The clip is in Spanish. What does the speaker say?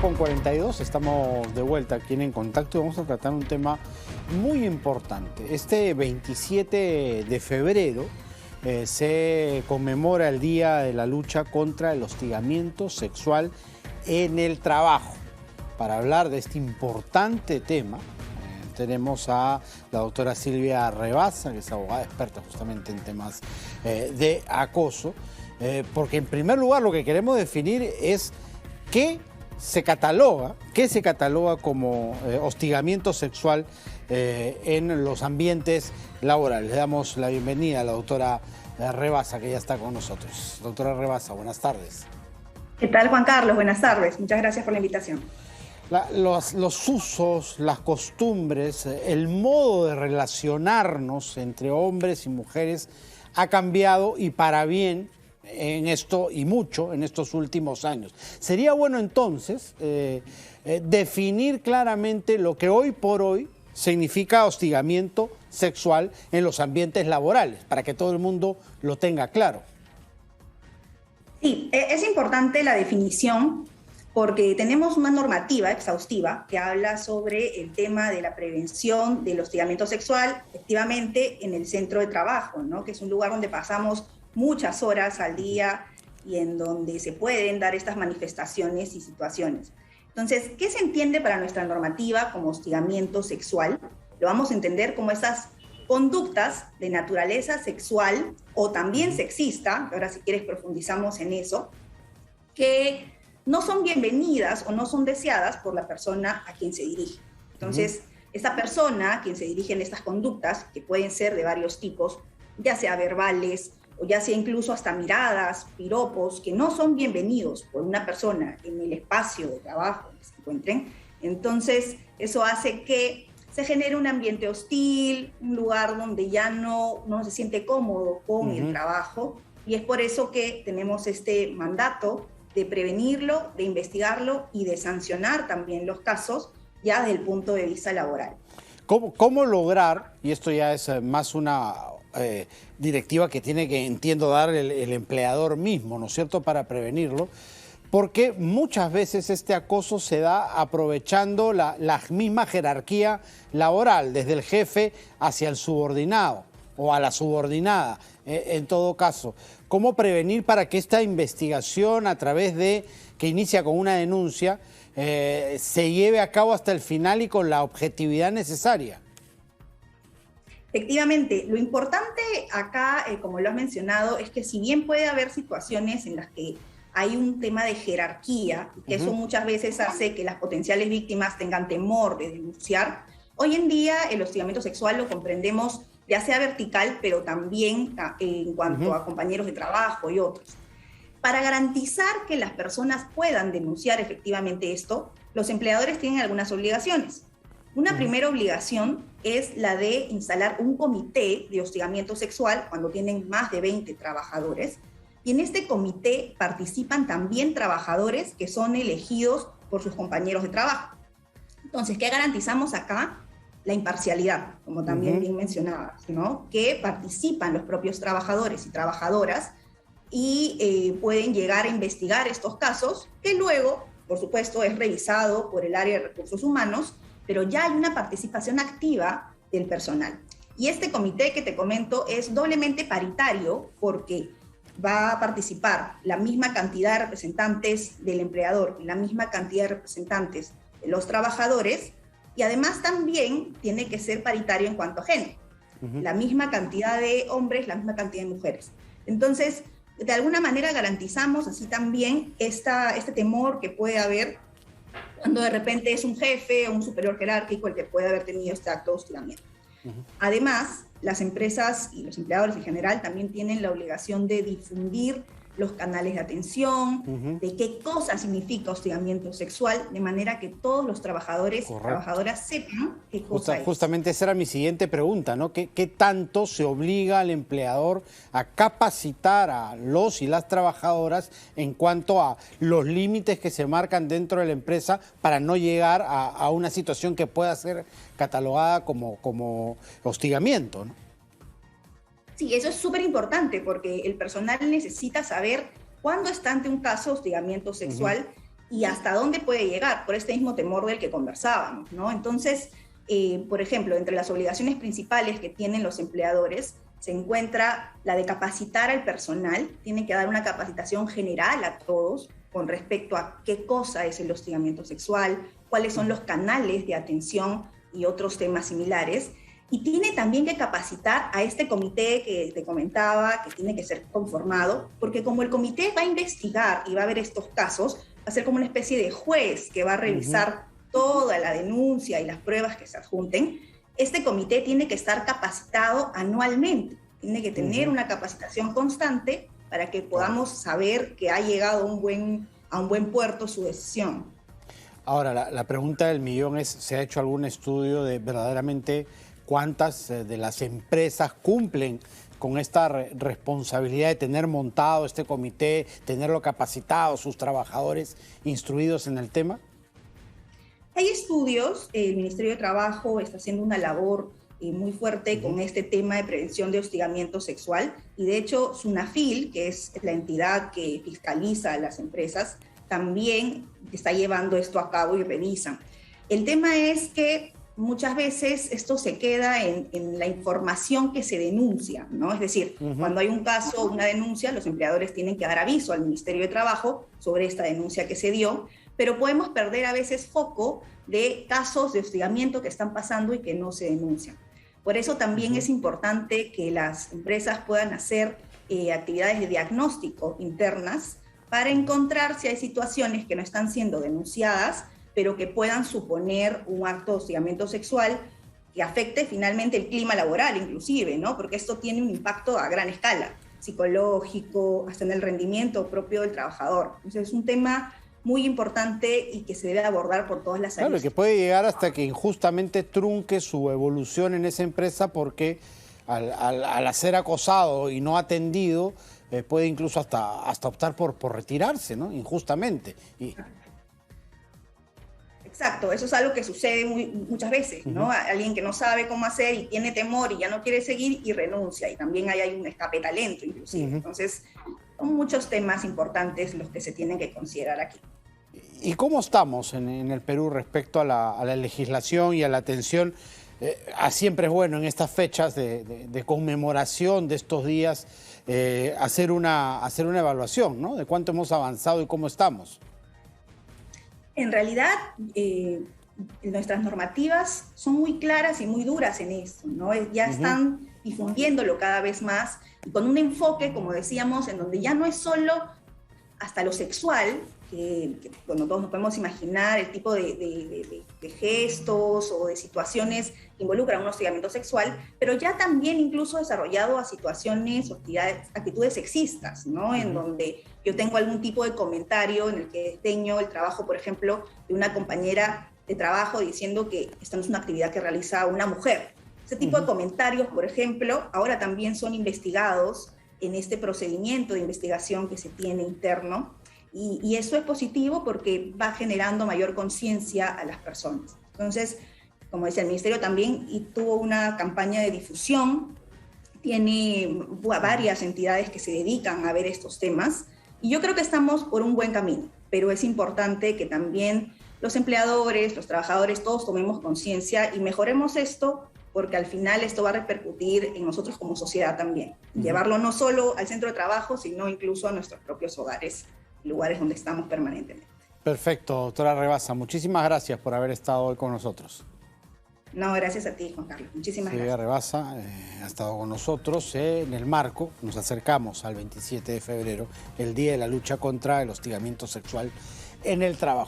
Con 42 estamos de vuelta aquí en Contacto y vamos a tratar un tema muy importante. Este 27 de febrero se conmemora el Día de la Lucha contra el Hostigamiento Sexual en el Trabajo. Para hablar de este importante tema tenemos a la doctora Silvia Rebaza, que es abogada experta justamente en temas de acoso, porque en primer lugar lo que queremos definir es qué se cataloga como hostigamiento sexual en los ambientes laborales. Le damos la bienvenida a la doctora Rebaza, que ya está con nosotros. Doctora Rebaza, buenas tardes. ¿Qué tal, Juan Carlos? Buenas tardes. Muchas gracias por la invitación. Los usos, las costumbres, el modo de relacionarnos entre hombres y mujeres ha cambiado y para bien en esto y mucho en estos últimos años. Sería bueno entonces definir claramente lo que hoy por hoy significa hostigamiento sexual en los ambientes laborales, para que todo el mundo lo tenga claro. Sí, es importante la definición porque tenemos una normativa exhaustiva que habla sobre el tema de la prevención del hostigamiento sexual, efectivamente, en el centro de trabajo, ¿no? Que es un lugar donde pasamos muchas horas al día y en donde se pueden dar estas manifestaciones y situaciones. Entonces, ¿qué se entiende para nuestra normativa como hostigamiento sexual? Lo vamos a entender como esas conductas de naturaleza sexual o también sexista, ahora si quieres profundizamos en eso, que no son bienvenidas o no son deseadas por la persona a quien se dirige. Entonces, esa persona a quien se dirigen estas conductas, que pueden ser de varios tipos, ya sea verbales, o ya sea incluso hasta miradas, piropos, que no son bienvenidos por una persona en el espacio de trabajo en que se encuentren, entonces eso hace que se genere un ambiente hostil, un lugar donde ya no se siente cómodo con el trabajo, y es por eso que tenemos este mandato de prevenirlo, de investigarlo y de sancionar también los casos ya desde el punto de vista laboral. ¿Cómo lograr, y esto ya es más una directiva que tiene que, entiendo, dar el empleador mismo, ¿no es cierto?, para prevenirlo, porque muchas veces este acoso se da aprovechando la misma jerarquía laboral, desde el jefe hacia el subordinado o a la subordinada, en todo caso. ¿Cómo prevenir para que esta investigación, a través de que inicia con una denuncia, se lleve a cabo hasta el final y con la objetividad necesaria? Efectivamente, lo importante acá, como lo has mencionado, es que si bien puede haber situaciones en las que hay un tema de jerarquía, que eso muchas veces hace que las potenciales víctimas tengan temor de denunciar, hoy en día el hostigamiento sexual lo comprendemos ya sea vertical, pero también en cuanto a compañeros de trabajo y otros. Para garantizar que las personas puedan denunciar efectivamente esto, los empleadores tienen algunas obligaciones. Una primera obligación es la de instalar un comité de hostigamiento sexual cuando tienen más de 20 trabajadores. Y en este comité participan también trabajadores que son elegidos por sus compañeros de trabajo. Entonces, ¿qué garantizamos acá? La imparcialidad, como también bien mencionabas, ¿no? Que participan los propios trabajadores y trabajadoras y pueden llegar a investigar estos casos, que luego, por supuesto, es revisado por el área de recursos humanos, pero ya hay una participación activa del personal. Y este comité que te comento es doblemente paritario porque va a participar la misma cantidad de representantes del empleador y la misma cantidad de representantes de los trabajadores, y además también tiene que ser paritario en cuanto a género. La misma cantidad de hombres, la misma cantidad de mujeres. Entonces, de alguna manera garantizamos así también este temor que puede haber cuando de repente es un jefe o un superior jerárquico el que puede haber tenido este acto de hostigamiento. Además, las empresas y los empleadores en general también tienen la obligación de difundir los canales de atención, de qué cosa significa hostigamiento sexual, de manera que todos los trabajadores y trabajadoras sepan qué cosa es. Justamente esa era mi siguiente pregunta, ¿no? ¿Qué tanto se obliga al empleador a capacitar a los y las trabajadoras en cuanto a los límites que se marcan dentro de la empresa para no llegar a una situación que pueda ser catalogada como hostigamiento, ¿no? Sí, eso es súper importante porque el personal necesita saber cuándo está ante un caso de hostigamiento sexual y hasta dónde puede llegar, por este mismo temor del que conversábamos, ¿no? Entonces, por ejemplo, entre las obligaciones principales que tienen los empleadores se encuentra la de capacitar al personal, tiene que dar una capacitación general a todos con respecto a qué cosa es el hostigamiento sexual, cuáles son los canales de atención y otros temas similares. Y tiene también que capacitar a este comité que te comentaba, que tiene que ser conformado, porque como el comité va a investigar y va a ver estos casos, va a ser como una especie de juez que va a revisar toda la denuncia y las pruebas que se adjunten. Este comité tiene que estar capacitado anualmente, tiene que tener una capacitación constante para que podamos saber que ha llegado a un buen puerto su decisión. Ahora, la pregunta del millón es, ¿se ha hecho algún estudio de verdaderamente cuántas de las empresas cumplen con esta responsabilidad de tener montado este comité, tenerlo capacitado, sus trabajadores instruidos en el tema? Hay estudios, el Ministerio de Trabajo está haciendo una labor muy fuerte con este tema de prevención de hostigamiento sexual y de hecho SUNAFIL, que es la entidad que fiscaliza a las empresas, también está llevando esto a cabo y revisan. El tema es que muchas veces esto se queda en la información que se denuncia, ¿no? Es decir, cuando hay un caso, una denuncia, los empleadores tienen que dar aviso al Ministerio de Trabajo sobre esta denuncia que se dio, pero podemos perder a veces foco de casos de hostigamiento que están pasando y que no se denuncian. Por eso también es importante que las empresas puedan hacer actividades de diagnóstico internas para encontrar si hay situaciones que no están siendo denunciadas, pero que puedan suponer un acto de hostigamiento sexual que afecte finalmente el clima laboral inclusive, ¿no? Porque esto tiene un impacto a gran escala, psicológico, hasta en el rendimiento propio del trabajador. Entonces es un tema muy importante y que se debe abordar por todas las áreas. Claro, que puede llegar hasta que injustamente trunque su evolución en esa empresa porque al ser acosado y no atendido, puede incluso hasta optar por retirarse, ¿no? Injustamente. Exacto, eso es algo que sucede muchas veces, ¿no? Alguien que no sabe cómo hacer y tiene temor y ya no quiere seguir y renuncia, y también hay un escape de talento inclusive. Entonces, son muchos temas importantes los que se tienen que considerar aquí. ¿Y cómo estamos en el Perú respecto a la legislación y a la atención? Siempre es bueno en estas fechas de conmemoración de estos días hacer una evaluación, ¿no? De cuánto hemos avanzado y cómo estamos. En realidad, nuestras normativas son muy claras y muy duras en esto, ¿no? Ya están difundiéndolo cada vez más, con un enfoque, como decíamos, en donde ya no es solo hasta lo sexual, que bueno, todos nos podemos imaginar el tipo de gestos o de situaciones que involucran un hostigamiento sexual, pero ya también incluso desarrollado a situaciones, actitudes sexistas, ¿no? En donde yo tengo algún tipo de comentario en el que desdeño el trabajo, por ejemplo, de una compañera de trabajo diciendo que esta no es una actividad que realiza una mujer. Ese tipo de comentarios, por ejemplo, ahora también son investigados en este procedimiento de investigación que se tiene interno, y eso es positivo porque va generando mayor conciencia a las personas. Entonces, como decía, el Ministerio también tuvo una campaña de difusión, tiene varias entidades que se dedican a ver estos temas, y yo creo que estamos por un buen camino, pero es importante que también los empleadores, los trabajadores, todos tomemos conciencia y mejoremos esto, porque al final esto va a repercutir en nosotros como sociedad también. Llevarlo no solo al centro de trabajo, sino incluso a nuestros propios hogares, lugares donde estamos permanentemente. Perfecto, doctora Rebaza. Muchísimas gracias por haber estado hoy con nosotros. No, gracias a ti, Juan Carlos. Muchísimas gracias. Rebaza ha estado con nosotros en el marco, nos acercamos al 27 de febrero, el Día de la Lucha contra el Hostigamiento Sexual en el Trabajo.